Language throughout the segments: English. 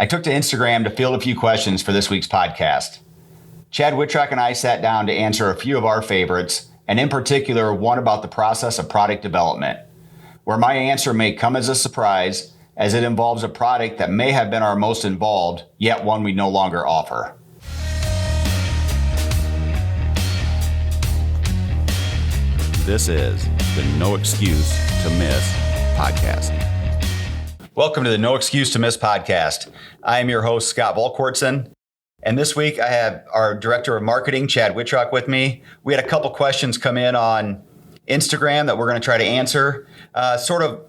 I took to Instagram to field a few questions for this week's podcast. Chad Wittrock and I sat down to answer a few of our favorites, and in particular, one about the process of product development, where my answer may come as a surprise, as it involves a product that may have been our most involved, yet one we no longer offer. This is the No Excuse to Miss podcast. Welcome to the No Excuse to Miss podcast. I am your host, Scott Volquartsen. And this week I have our Director of Marketing, Chad Wittrock, with me. We had a couple questions come in on Instagram that we're going to try to answer. Sort of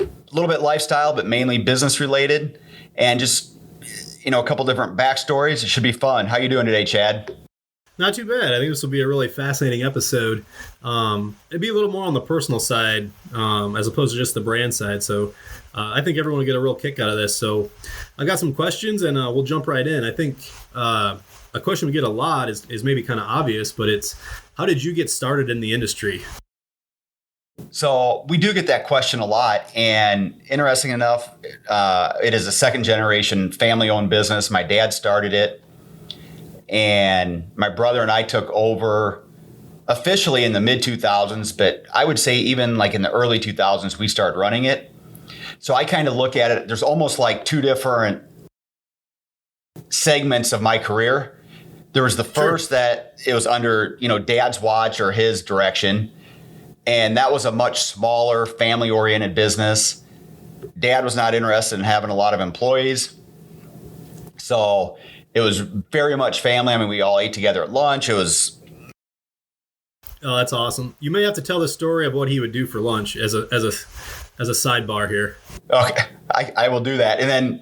a little bit lifestyle, but mainly business related. And just, a couple different backstories. It should be fun. How you doing today, Chad? Not too bad. I think this will be a really fascinating episode. It'd be a little more on the personal side as opposed to just the brand side. So I think everyone will get a real kick out of this. So I got some questions and we'll jump right in. I think a question we get a lot is maybe kind of obvious, but it's how did you get started in the industry? So we do get that question a lot. And interesting enough, it is a second generation family owned business. My dad started it. And my brother and I took over officially in the mid 2000s, but I would say even like in the early 2000s, we started running it. So I kind of look at it, there's almost like two different segments of my career. There was the first that it was under, dad's watch or his direction. And that was a much smaller family oriented business. Dad was not interested in having a lot of employees. So it was very much family. I mean, we all ate together at lunch. Oh, that's awesome. You may have to tell the story of what he would do for lunch as a sidebar here. Okay, I will do that. And then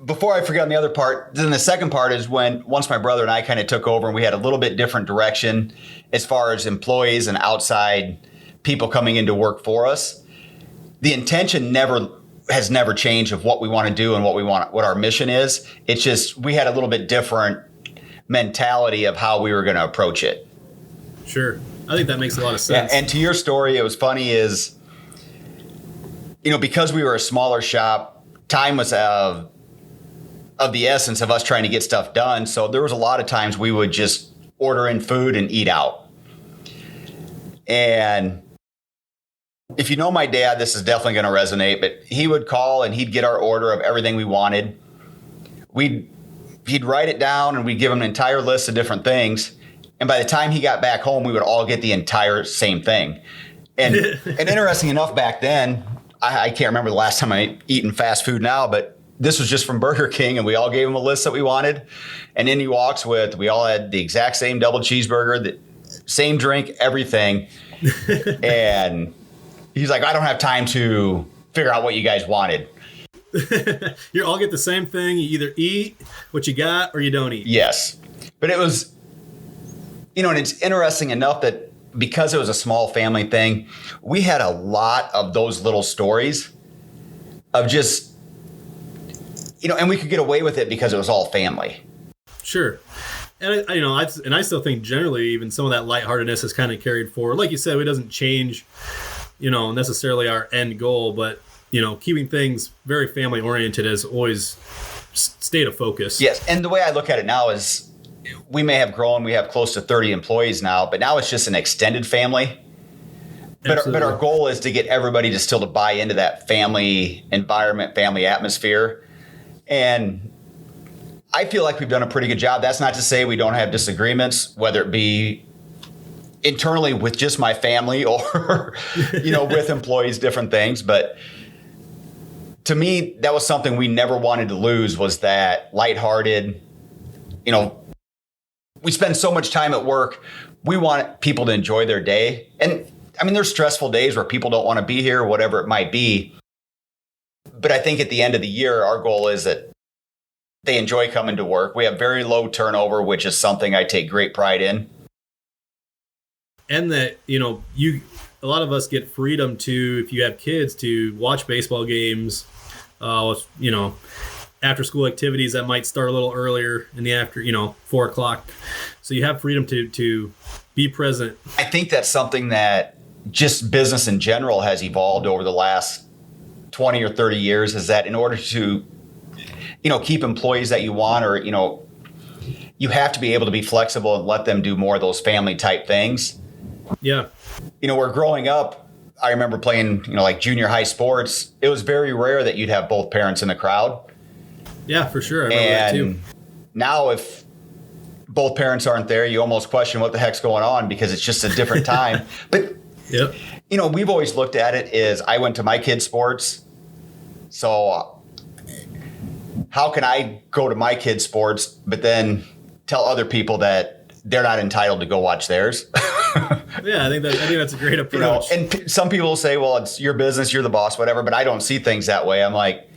before I forget on the other part, then the second part is once my brother and I kind of took over and we had a little bit different direction as far as employees and outside people coming into work for us. The intention has never changed of what we want to do and what our mission is. It's just we had a little bit different mentality of how we were going to approach it. Sure. I think that makes a lot of sense. Yeah, and to your story, it was funny is, because we were a smaller shop, time was of the essence of us trying to get stuff done. So there was a lot of times we would just order in food and eat out. And if you know my dad, this is definitely going to resonate, but he would call and he'd get our order of everything we wanted. He'd write it down and we'd give him an entire list of different things. And by the time he got back home, we would all get the entire same thing. And interesting enough, back then, I can't remember the last time I eaten fast food now, but this was just from Burger King and we all gave him a list that we wanted. And in he walks we all had the exact same double cheeseburger, the same drink, everything. And he's like, I don't have time to figure out what you guys wanted. You all get the same thing. You either eat what you got or you don't eat. Yes. But it was, and it's interesting enough that because it was a small family thing, we had a lot of those little stories of just, and we could get away with it because it was all family. Sure. And I still think generally even some of that lightheartedness is kind of carried forward. Like you said, it doesn't change necessarily our end goal, but, keeping things very family oriented has always stayed a focus. Yes. And the way I look at it now is we may have grown. We have close to 30 employees now, but now it's just an extended family. But our goal is to get everybody to buy into that family environment, family atmosphere. And I feel like we've done a pretty good job. That's not to say we don't have disagreements, whether it be internally with just my family or, with employees, different things. But to me, that was something we never wanted to lose, was that lighthearted, we spend so much time at work. We want people to enjoy their day. And I mean, there's stressful days where people don't want to be here, whatever it might be. But I think at the end of the year, our goal is that they enjoy coming to work. We have very low turnover, which is something I take great pride in. And that, a lot of us get freedom to, if you have kids, to watch baseball games, after school activities that might start a little earlier in the 4 o'clock. So you have freedom to be present. I think that's something that just business in general has evolved over the last 20 or 30 years, is that in order to, keep employees that you want, or, you have to be able to be flexible and let them do more of those family type things. Yeah. Where growing up, I remember playing, like junior high sports. It was very rare that you'd have both parents in the crowd. Yeah, for sure. I remember that too. Now if both parents aren't there, you almost question what the heck's going on, because it's just a different time. But, yep. We've always looked at it as I went to my kids' sports. So how can I go to my kids' sports, but then tell other people that they're not entitled to go watch theirs? Yeah, I think that's a great approach. And some people say, well, it's your business, you're the boss, whatever, but I don't see things that way. I'm like,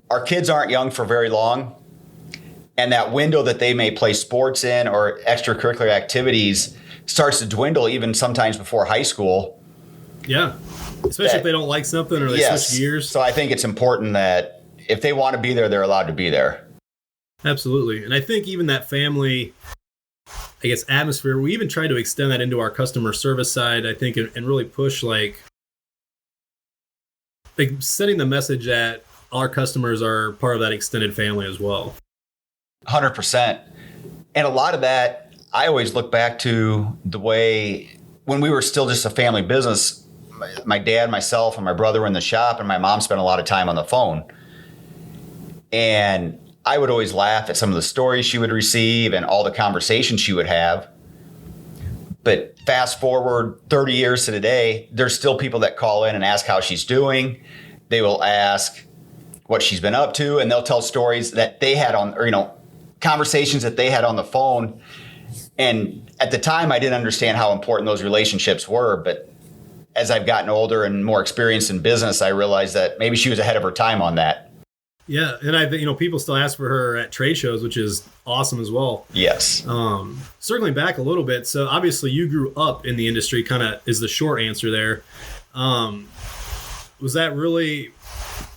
our kids aren't young for very long, and that window that they may play sports in or extracurricular activities starts to dwindle even sometimes before high school. Yeah, especially if they don't like something or they switch gears. So I think it's important that if they want to be there, they're allowed to be there. Absolutely. And I think even that family, atmosphere, we even try to extend that into our customer service side, I think, and really push like setting the message that our customers are part of that extended family as well. 100%. And a lot of that, I always look back to the way when we were still just a family business, my dad, myself, and my brother were in the shop, and my mom spent a lot of time on the phone. And I would always laugh at some of the stories she would receive and all the conversations she would have. But fast forward 30 years to today, there's still people that call in and ask how she's doing. They will ask what she's been up to, and they'll tell stories that they had conversations that they had on the phone. And at the time, I didn't understand how important those relationships were. But as I've gotten older and more experienced in business, I realized that maybe she was ahead of her time on that. Yeah, and I think people still ask for her at trade shows, which is awesome as well. Yes. Circling back a little bit, so obviously you grew up in the industry, kind of is the short answer there. Was that really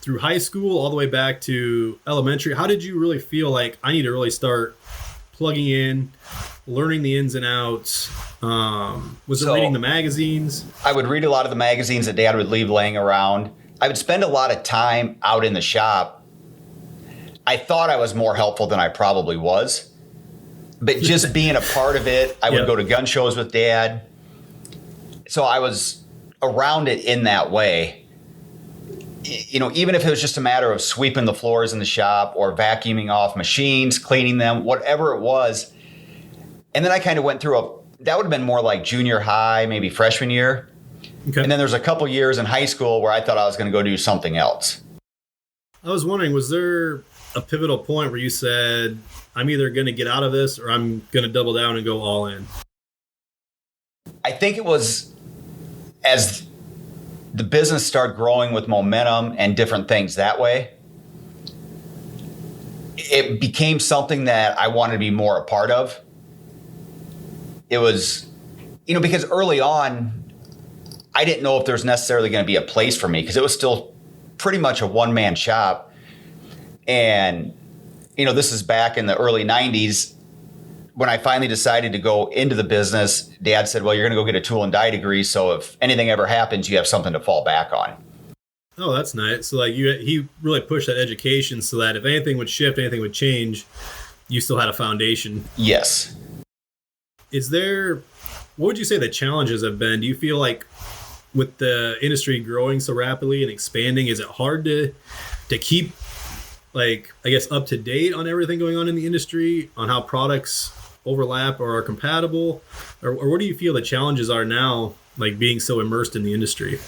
through high school all the way back to elementary? How did you really feel like I need to really start plugging in, learning the ins and outs? Was it reading the magazines? I would read a lot of the magazines that Dad would leave laying around. I would spend a lot of time out in the shop. I thought I was more helpful than I probably was. But just being a part of it, I would go to gun shows with Dad. So I was around it in that way. Even if it was just a matter of sweeping the floors in the shop or vacuuming off machines, cleaning them, whatever it was. And then I kind of went through that would have been more like junior high, maybe freshman year. Okay. And then there's a couple years in high school where I thought I was going to go do something else. I was wondering, was there a pivotal point where you said, I'm either going to get out of this or I'm going to double down and go all in? I think it was as the business started growing with momentum and different things that way, it became something that I wanted to be more a part of. It was, because early on, I didn't know if there was necessarily going to be a place for me, because it was still pretty much a one-man shop. And, this is back in the early 90s. When I finally decided to go into the business, Dad said, well, you're going to go get a tool and die degree, so if anything ever happens, you have something to fall back on. Oh, that's nice. So he really pushed that education so that if anything would shift, anything would change, you still had a foundation. Yes. What would you say the challenges have been? Do you feel like with the industry growing so rapidly and expanding, is it hard to keep up to date on everything going on in the industry, on how products overlap or are compatible? Or what do you feel the challenges are now, being so immersed in the industry?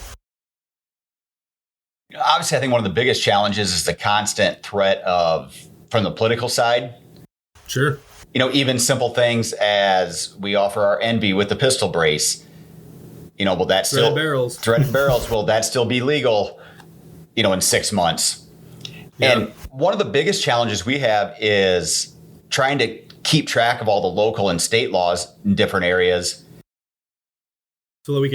Obviously, I think one of the biggest challenges is the constant threat from the political side. Sure. Even simple things as we offer our Envy with the pistol brace. Will that still threaded barrels? Will that still be legal? In 6 months? Yeah. And one of the biggest challenges we have is trying to keep track of all the local and state laws in different areas. So that we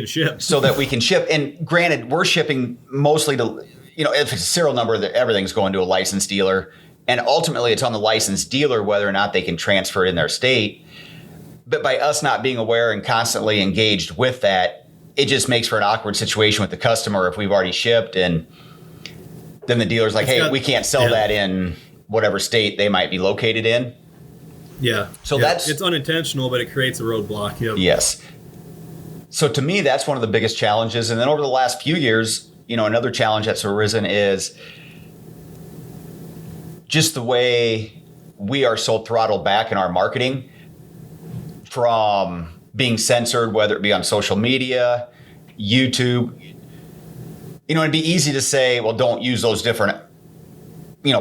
can ship. And granted, we're shipping mostly to, if it's a serial number, everything's going to a licensed dealer. And ultimately, it's on the licensed dealer whether or not they can transfer it in their state. But by us not being aware and constantly engaged with that, it just makes for an awkward situation with the customer if we've already shipped and then the dealer's like, hey, we can't sell that in whatever state they might be located in. Yeah. So it's unintentional, but it creates a roadblock. Yep. Yes. So to me, that's one of the biggest challenges. And then over the last few years, another challenge that's arisen is just the way we are so throttled back in our marketing from being censored, whether it be on social media, YouTube. It'd be easy to say, well, don't use those different,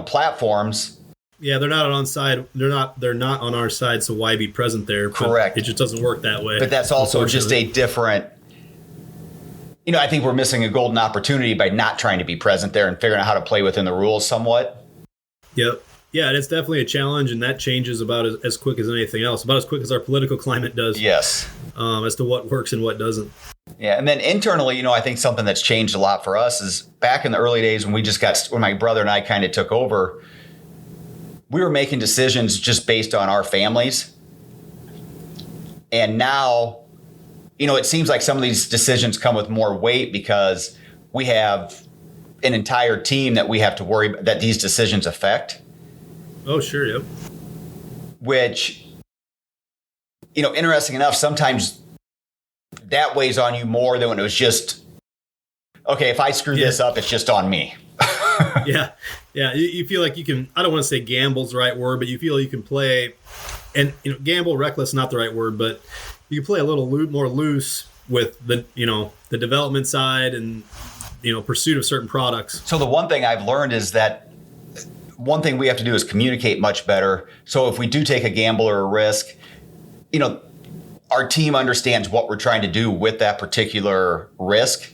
platforms. Yeah, they're not on side. They're not on our side. So why be present there? Correct. It just doesn't work that way. But that's also just a different. I think we're missing a golden opportunity by not trying to be present there and figuring out how to play within the rules somewhat. Yep. Yeah, it's definitely a challenge, and that changes about as quick as anything else. About as quick as our political climate does. Yes. As to what works and what doesn't. Yeah, and then internally, I think something that's changed a lot for us is back in the early days when when my brother and I kind of took over, we were making decisions just based on our families. And now, it seems like some of these decisions come with more weight because we have an entire team that we have to worry about that these decisions affect. Oh, sure, yep. Which, interesting enough, sometimes that weighs on you more than when it was just, okay, if I screw this up, it's just on me. Yeah. You feel like you can, I don't want to say gamble's the right word, but you feel you can play, and gamble, reckless, not the right word, but you can play a little more loose with the development side and pursuit of certain products. So the one thing I've learned is that one thing we have to do is communicate much better. So if we do take a gamble or a risk, our team understands what we're trying to do with that particular risk,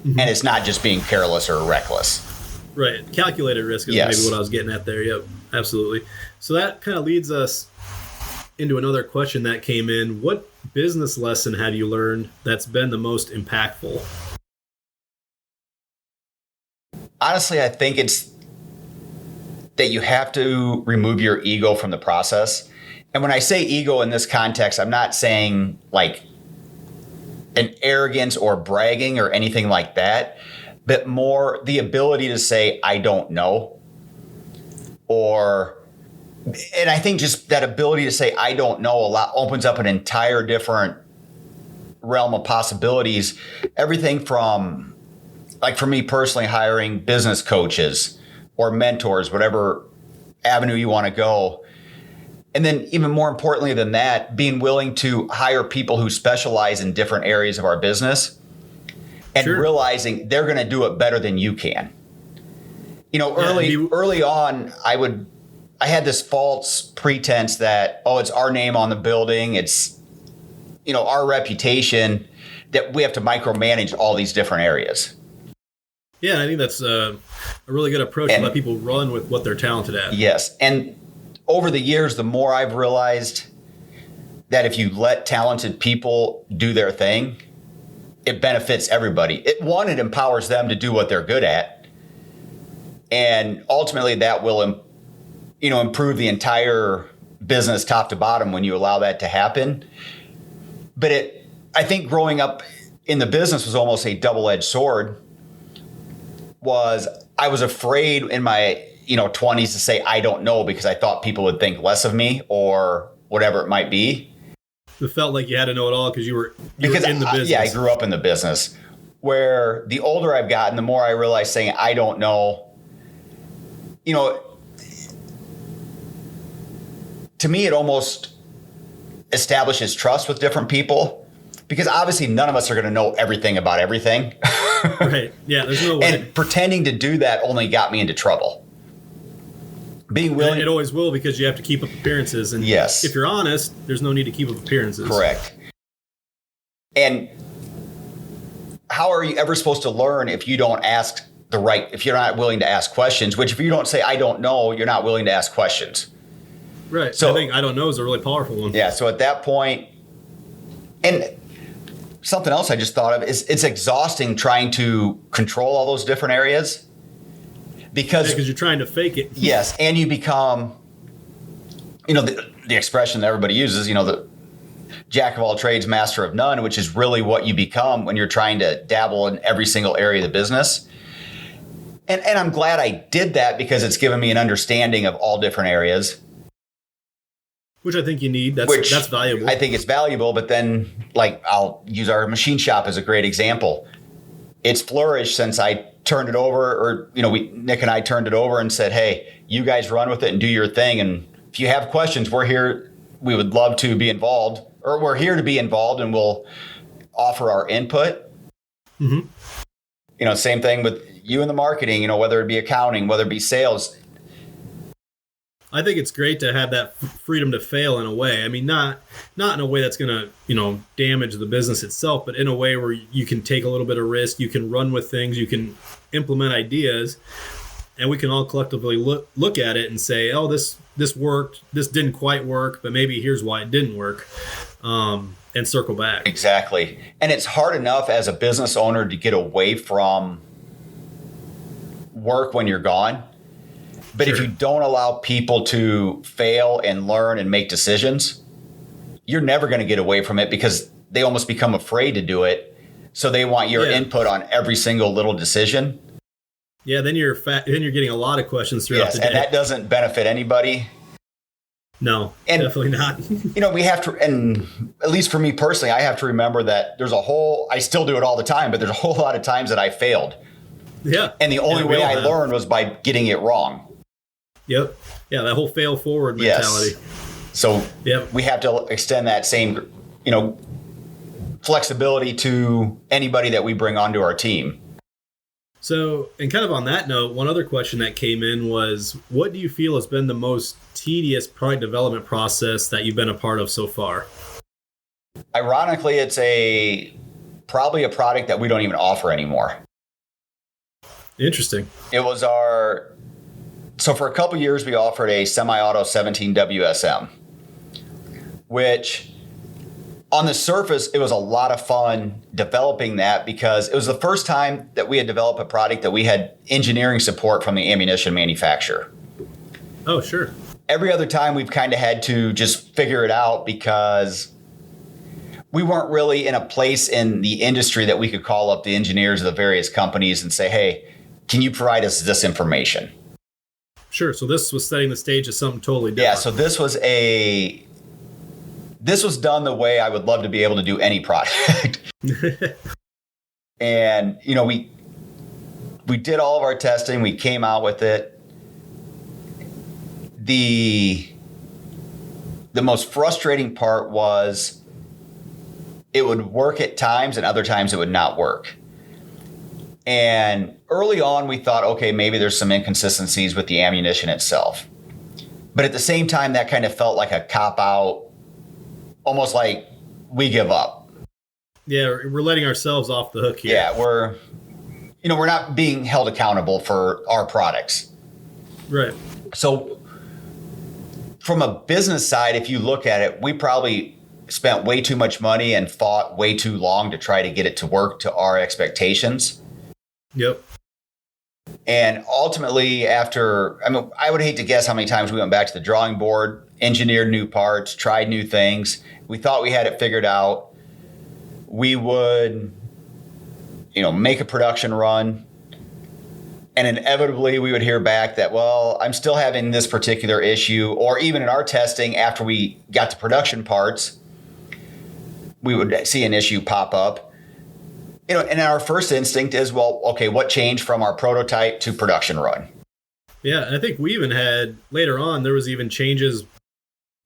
and it's not just being careless or reckless. Right. Calculated risk is maybe what I was getting at there. Yep, absolutely. So that kind of leads us into another question that came in. What business lesson have you learned that's been the most impactful? Honestly, I think it's that you have to remove your ego from the process. And when I say ego in this context, I'm not saying like an arrogance or bragging or anything like that, but more the ability to say, I don't know. And I think just that ability to say, I don't know, a lot opens up an entire different realm of possibilities. Everything from, like for me personally, hiring business coaches or mentors, whatever avenue you want to go. And then even more importantly than that, being willing to hire people who specialize in different areas of our business and realizing they're going to do it better than you can. Early on, I had this false pretense that, it's our name on the building. It's, our reputation, that we have to micromanage all these different areas. Yeah, I think that's a really good approach to let people run with what they're talented at. Yes. And over the years, the more I've realized that if you let talented people do their thing, it benefits everybody. It empowers them to do what they're good at. And ultimately that will, improve the entire business top to bottom when you allow that to happen. But I think growing up in the business was almost a double-edged sword. I was afraid in my 20s to say I don't know because I thought people would think less of me or whatever it might be. It felt like you had to know it all because you were in the business. I grew up in the business. Where the older I've gotten, the more I realize saying I don't know, to me it almost establishes trust with different people because obviously none of us are going to know everything about everything. Right. Yeah, there's no way. And pretending to do that only got me into trouble. Being willing. It always will because you have to keep up appearances. And yes. If you're honest, there's no need to keep up appearances. Correct. And how are you ever supposed to learn if you don't ask if you're not willing to ask questions, which if you don't say, I don't know, you're not willing to ask questions. Right. So I think I don't know is a really powerful one. Yeah. So at that point, and something else I just thought of is it's exhausting trying to control all those different areas because you're trying to fake it. Yes. And you become, the expression that everybody uses, the jack of all trades, master of none, which is really what you become when you're trying to dabble in every single area of the business. And I'm glad I did that because it's given me an understanding of all different areas. Which I think you need. That's valuable. I think it's valuable, but then like I'll use our machine shop as a great example. It's flourished since I turned it over, or Nick and I turned it over and said, hey, you guys run with it and do your thing. And if you have questions, we're here. We would love to be involved, or we're here to be involved, and we'll offer our input. Mm-hmm. Same thing with you in the marketing, whether it be accounting, whether it be sales. I think it's great to have that freedom to fail in a way. I mean, not in a way that's going to, damage the business itself, but in a way where you can take a little bit of risk, you can run with things, you can implement ideas, and we can all collectively look at it and say, oh, this worked, this didn't quite work, but maybe here's why it didn't work, and circle back. Exactly. And it's hard enough as a business owner to get away from work when you're gone. But Sure. If you don't allow people to fail and learn and make decisions, you're never going to get away from it because they almost become afraid to do it. So they want your input on every single little decision. Yeah, then you're getting a lot of questions throughout the day. And that doesn't benefit anybody. No, definitely not. We have to, and at least for me personally, I have to remember that I still do it all the time, but there's a whole lot of times that I failed. Yeah. And the only way I learned was by getting it wrong. Yep. Yeah, that whole fail forward mentality. Yes. So we have to extend that same, flexibility to anybody that we bring onto our team. So, and kind of on that note, one other question that came in was, what do you feel has been the most tedious product development process that you've been a part of so far? Ironically, it's probably a product that we don't even offer anymore. Interesting. It was so for a couple of years, we offered a semi-auto 17 WSM, which on the surface, it was a lot of fun developing that because it was the first time that we had developed a product that we had engineering support from the ammunition manufacturer. Oh, sure. Every other time we've kind of had to just figure it out because we weren't really in a place in the industry that we could call up the engineers of the various companies and say, hey, can you provide us this information? Sure. So this was setting the stage as something totally different. Yeah. So this was done the way I would love to be able to do any product. And, we did all of our testing. We came out with it. The most frustrating part was it would work at times and other times it would not work. And early on, we thought, okay, maybe there's some inconsistencies with the ammunition itself. But at the same time, that kind of felt like a cop-out, almost like we give up. Yeah, we're letting ourselves off the hook here. Yeah, we're not being held accountable for our products. Right. So from a business side, if you look at it, we probably spent way too much money and fought way too long to try to get it to work to our expectations. Yep. And ultimately, I would hate to guess how many times we went back to the drawing board, engineered new parts, tried new things. We thought we had it figured out. We would, make a production run. And inevitably, we would hear back that, well, I'm still having this particular issue. Or even in our testing, after we got to production parts, we would see an issue pop up. And our first instinct is, well, okay, what changed from our prototype to production run? Yeah, and I think we even had, later on, there was even changes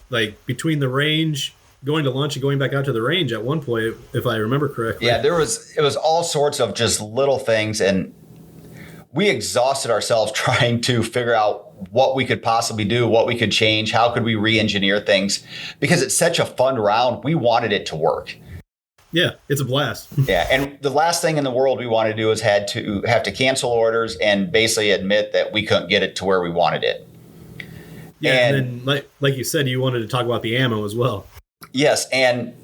like between the range, going to lunch and going back out to the range at one point, if I remember correctly. Yeah, it was all sorts of just little things, and we exhausted ourselves trying to figure out what we could possibly do, what we could change, how could we re-engineer things, because it's such a fun round. We wanted it to work. Yeah, it's a blast. Yeah, and the last thing in the world we wanted to do is have to cancel orders and basically admit that we couldn't get it to where we wanted it. Yeah, and then like you said, you wanted to talk about the ammo as well. Yes, and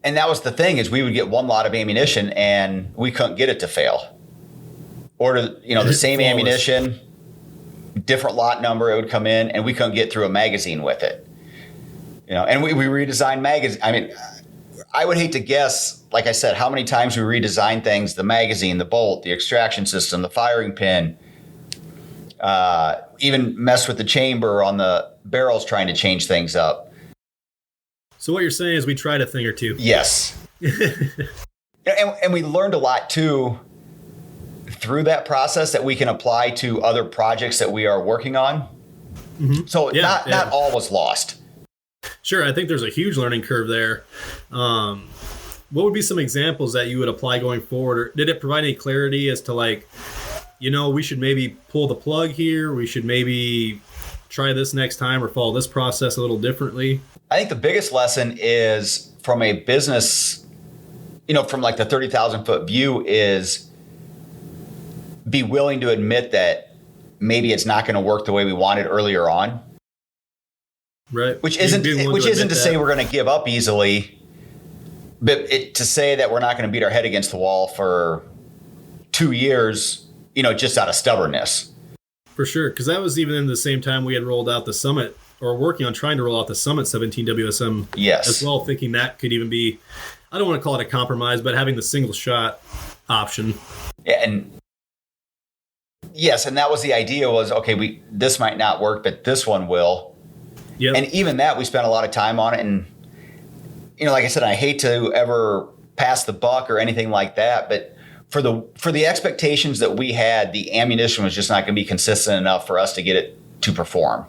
that was the thing, is we would get one lot of ammunition and we couldn't get it to fail. Order, the same Flawless. ammunition, different lot number, it would come in, and we couldn't get through a magazine with it. And we redesigned magazine. I mean, I would hate to guess, like I said, how many times we redesigned things, the magazine, the bolt, the extraction system, the firing pin. Even messed with the chamber on the barrels, trying to change things up. So what you're saying is we tried a thing or two. Yes. and we learned a lot too through that process that we can apply to other projects that we are working on. Mm-hmm. So not all was lost. Sure. I think there's a huge learning curve there. What would be some examples that you would apply going forward? Or did it provide any clarity as to like, we should maybe pull the plug here. We should maybe try this next time or follow this process a little differently. I think the biggest lesson is from a business, from like the 30,000 foot view, is be willing to admit that maybe it's not going to work the way we wanted earlier on. Right. Which isn't to say we're going to give up easily, but to say that we're not going to beat our head against the wall for 2 years, just out of stubbornness. For sure. Because that was even in the same time we had rolled out the Summit, or working on trying to roll out the Summit 17 WSM as well, thinking that could even be, I don't want to call it a compromise, but having the single shot option. Yeah, and that was the idea was, okay, this might not work, but this one will. Yep. And even that, we spent a lot of time on it. And, like I said, I hate to ever pass the buck or anything like that, but for the expectations that we had, the ammunition was just not going to be consistent enough for us to get it to perform.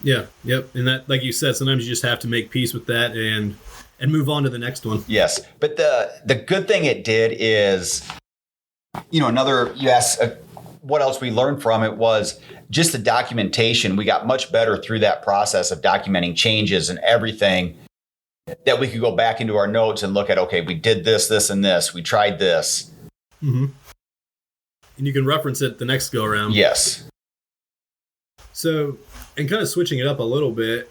Yeah. Yep. And that, like you said, sometimes you just have to make peace with that and move on to the next one. Yes. But the good thing it did is, you asked what else we learned from it was just the documentation. We got much better through that process of documenting changes and everything, that we could go back into our notes and look at, okay, we did this, this, and this. We tried this. Mm-hmm. And you can reference it the next go around. Yes. So, and kind of switching it up a little bit,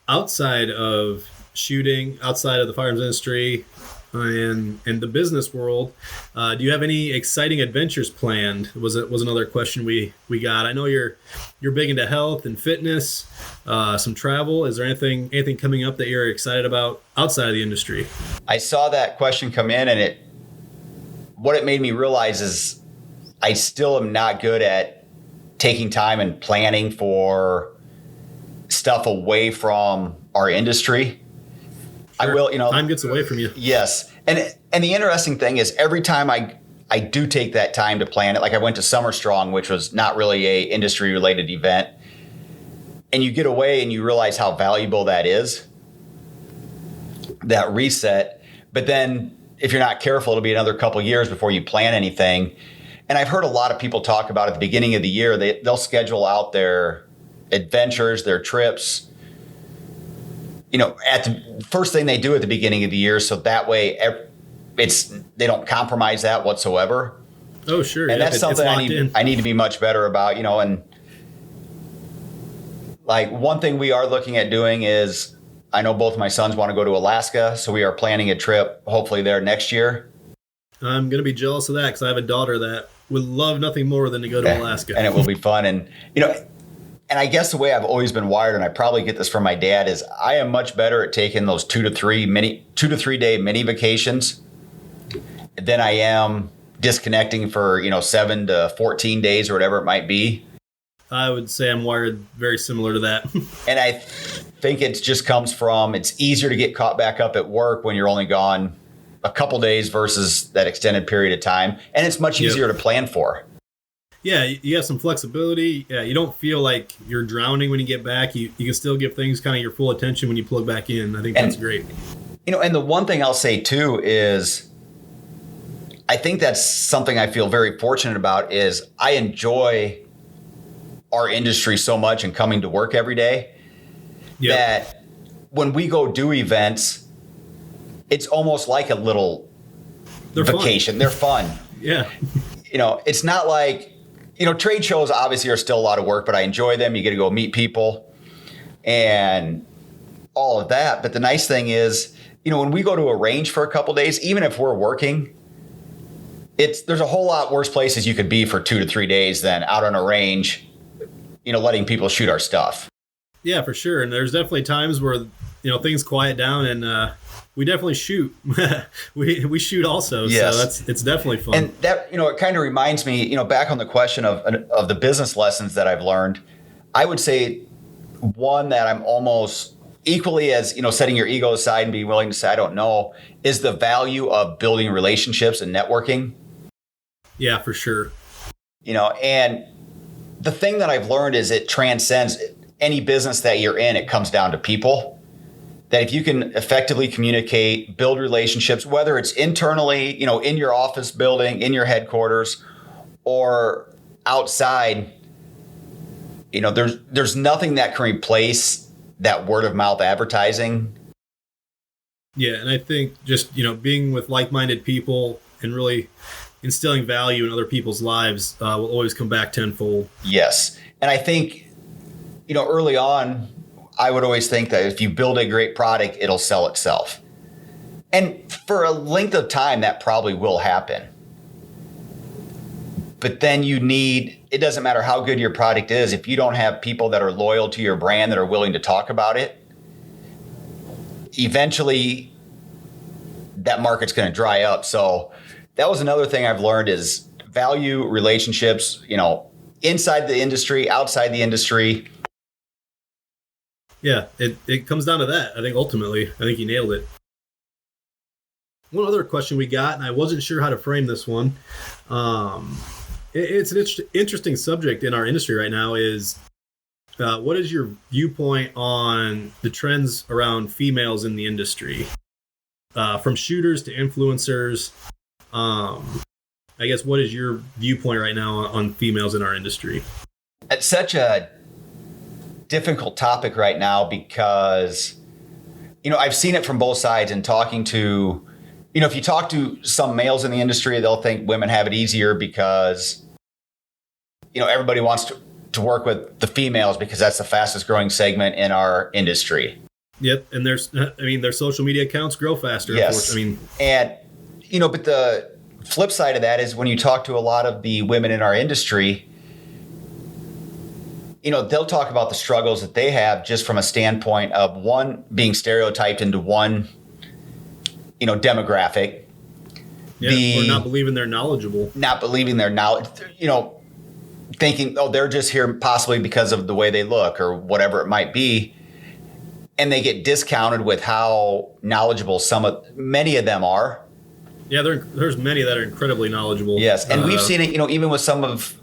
outside of shooting, outside of the firearms industry and the business world, do you have any exciting adventures planned? Was another question we got. I know you're big into health and fitness, some travel. Is there anything coming up that you're excited about outside of the industry? I saw that question come in, and what it made me realize is I still am not good at taking time and planning for stuff away from our industry. Sure. I will, time gets away from you. Yes. And the interesting thing is every time I do take that time to plan it, like I went to Summer Strong, which was not really a industry related event, and you get away and you realize how valuable that is, that reset. But then if you're not careful, it'll be another couple years before you plan anything. And I've heard a lot of people talk about at the beginning of the year, they'll schedule out their adventures, their trips, at the first thing they do at the beginning of the year. So that way they don't compromise that whatsoever. Oh, sure. And that's something I need to be much better about, and like one thing we are looking at doing is, I know both my sons want to go to Alaska. So we are planning a trip, hopefully there next year. I'm going to be jealous of that because I have a daughter that would love nothing more than to go to Alaska. And it will be fun. And, and I guess the way I've always been wired, and I probably get this from my dad, is I am much better at taking those 2 to 3 day mini vacations than I am disconnecting for, 7 to 14 days or whatever it might be. I would say I'm wired very similar to that. And I think it just comes from, it's easier to get caught back up at work when you're only gone a couple days versus that extended period of time. And it's much easier to plan for. Yeah, you have some flexibility. Yeah, you don't feel like you're drowning when you get back. You can still give things kind of your full attention when you plug back in. I think that's great. And the one thing I'll say too is, I think that's something I feel very fortunate about is I enjoy our industry so much and coming to work every day that when we go do events, it's almost like a little vacation. They're fun. Yeah. It's not like, trade shows obviously are still a lot of work, but I enjoy them. You get to go meet people and all of that. But the nice thing is, when we go to a range for a couple days, even if we're working, there's a whole lot worse places you could be for 2 to 3 days than out on a range, letting people shoot our stuff. Yeah, for sure. And there's definitely times where things quiet down, and we definitely shoot. we shoot also, Yes. so it's definitely fun. And that, it kind of reminds me, back on the question of the business lessons that I've learned, I would say one that I'm almost equally as, setting your ego aside and being willing to say, I don't know, is the value of building relationships and networking. Yeah, for sure. And the thing that I've learned is it transcends any business that you're in. It comes down to people. That if you can effectively communicate, build relationships, whether it's internally, in your office building, in your headquarters, or outside, there's nothing that can replace that word of mouth advertising. Yeah, and I think just, being with like-minded people and really instilling value in other people's lives will always come back tenfold. Yes. And I think, early on, I would always think that if you build a great product, it'll sell itself. And for a length of time, that probably will happen. But then it doesn't matter how good your product is, if you don't have people that are loyal to your brand that are willing to talk about it, eventually that market's going to dry up. So that was another thing I've learned is value relationships, inside the industry, outside the industry. Yeah, it comes down to that. I think ultimately, I think you nailed it. One other question we got, and I wasn't sure how to frame this one. It's an interesting subject in our industry right now is what is your viewpoint on the trends around females in the industry? From shooters to influencers. I guess what is your viewpoint right now on females in our industry? It's such a difficult topic right now because, I've seen it from both sides and talking to, if you talk to some males in the industry, they'll think women have it easier because, everybody wants to work with the females because that's the fastest growing segment in our industry. Yep. And their social media accounts grow faster. Yes. But the flip side of that is when you talk to a lot of the women in our industry, they'll talk about the struggles that they have just from a standpoint of one being stereotyped into one, demographic. Yeah, or not believing they're knowledgeable. Not believing their knowledge, thinking, they're just here possibly because of the way they look or whatever it might be. And they get discounted with how knowledgeable many of them are. Yeah, there's many that are incredibly knowledgeable. Yes, and we've seen it, even with some of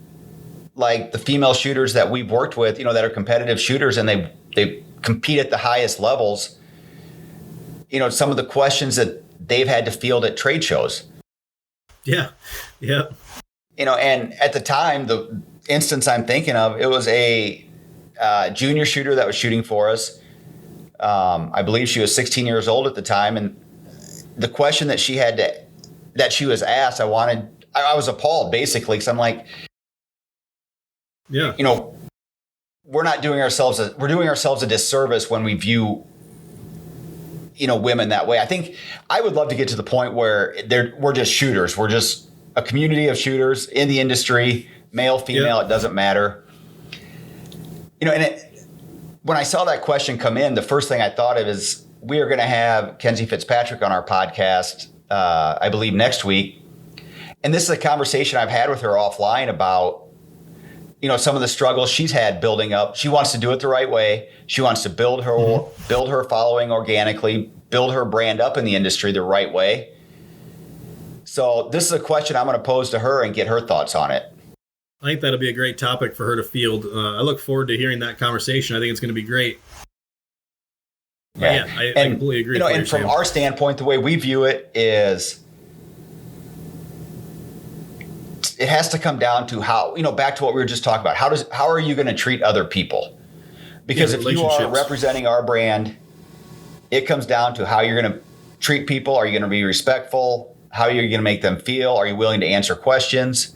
like the female shooters that we've worked with, that are competitive shooters and they compete at the highest levels. Some of the questions that they've had to field at trade shows. Yeah, yeah. And at the time, the instance I'm thinking of, it was a junior shooter that was shooting for us. I believe she was 16 years old at the time, and the question that she was asked, I was appalled basically because I'm like, yeah, we're doing ourselves a disservice when we view, women that way. I think I would love to get to the point where we're just shooters. We're just a community of shooters in the industry, male, female, It doesn't matter. When I saw that question come in, the first thing I thought of is we are going to have Kenzie Fitzpatrick on our podcast, I believe next week. And this is a conversation I've had with her offline about, some of the struggles she's had building up. She wants to do it the right way. She wants to build her following organically, build her brand up in the industry the right way. So this is a question I'm going to pose to her and get her thoughts on it. I think that'll be a great topic for her to field. I look forward to hearing that conversation. I think it's going to be great. Yeah, I completely agree. And from our standpoint, the way we view it is it has to come down to how, back to what we were just talking about. How are you going to treat other people? Because if you are representing our brand, it comes down to how you're going to treat people. Are you going to be respectful? How are you going to make them feel? Are you willing to answer questions?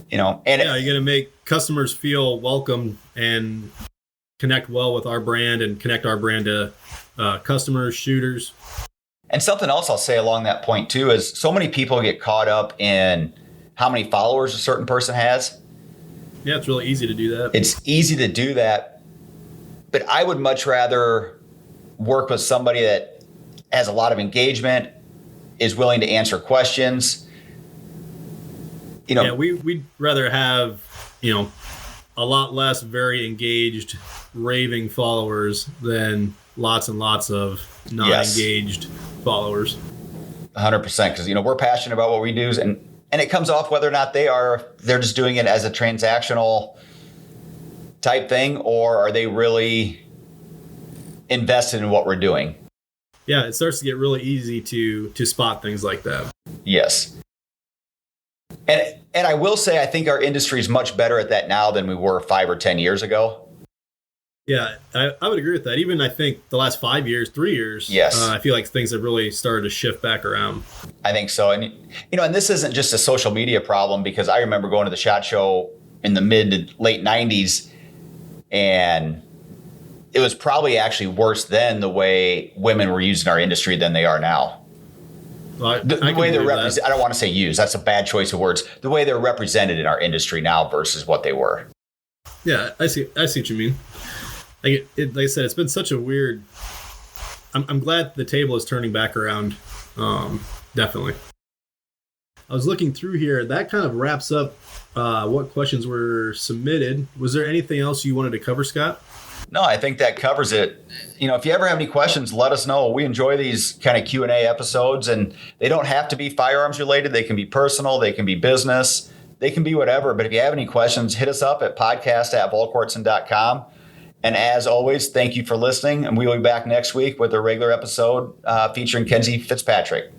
You're going to make customers feel welcome and connect well with our brand and connect our brand to customers, shooters. And something else I'll say along that point too is so many people get caught up in how many followers a certain person has. Yeah, it's really easy to do that. It's easy to do that. But I would much rather work with somebody that has a lot of engagement, is willing to answer questions. Yeah, we'd rather have, a lot less very engaged, raving followers than lots and lots of non-engaged followers. 100%, because we're passionate about what we do, and it comes off whether or not they're just doing it as a transactional type thing, or are they really invested in what we're doing. Yeah, it starts to get really easy to spot things like that. Yes. And I will say, I think our industry is much better at that now than we were 5 or 10 years ago. Yeah, I would agree with that. Even I think the last 5 years, 3 years, yes, I feel like things have really started to shift back around. I think so. And, and this isn't just a social media problem, because I remember going to the SHOT Show in the mid to late 90s, and it was probably actually worse then the way women were used in our industry than they are now. Well, the way they're represented, I don't want to say used, that's a bad choice of words. The way they're represented in our industry now versus what they were. Yeah, I see what you mean. Like I said, it's been such a weird. I'm glad the table is turning back around. Definitely. I was looking through here. That kind of wraps up what questions were submitted. Was there anything else you wanted to cover, Scott? No, I think that covers it. If you ever have any questions, let us know. We enjoy these kind of Q&A episodes, and they don't have to be firearms related. They can be personal. They can be business. They can be whatever. But if you have any questions, hit us up at podcast@volquartsen.com. And as always, thank you for listening. And we will be back next week with a regular episode featuring Kenzie Fitzpatrick.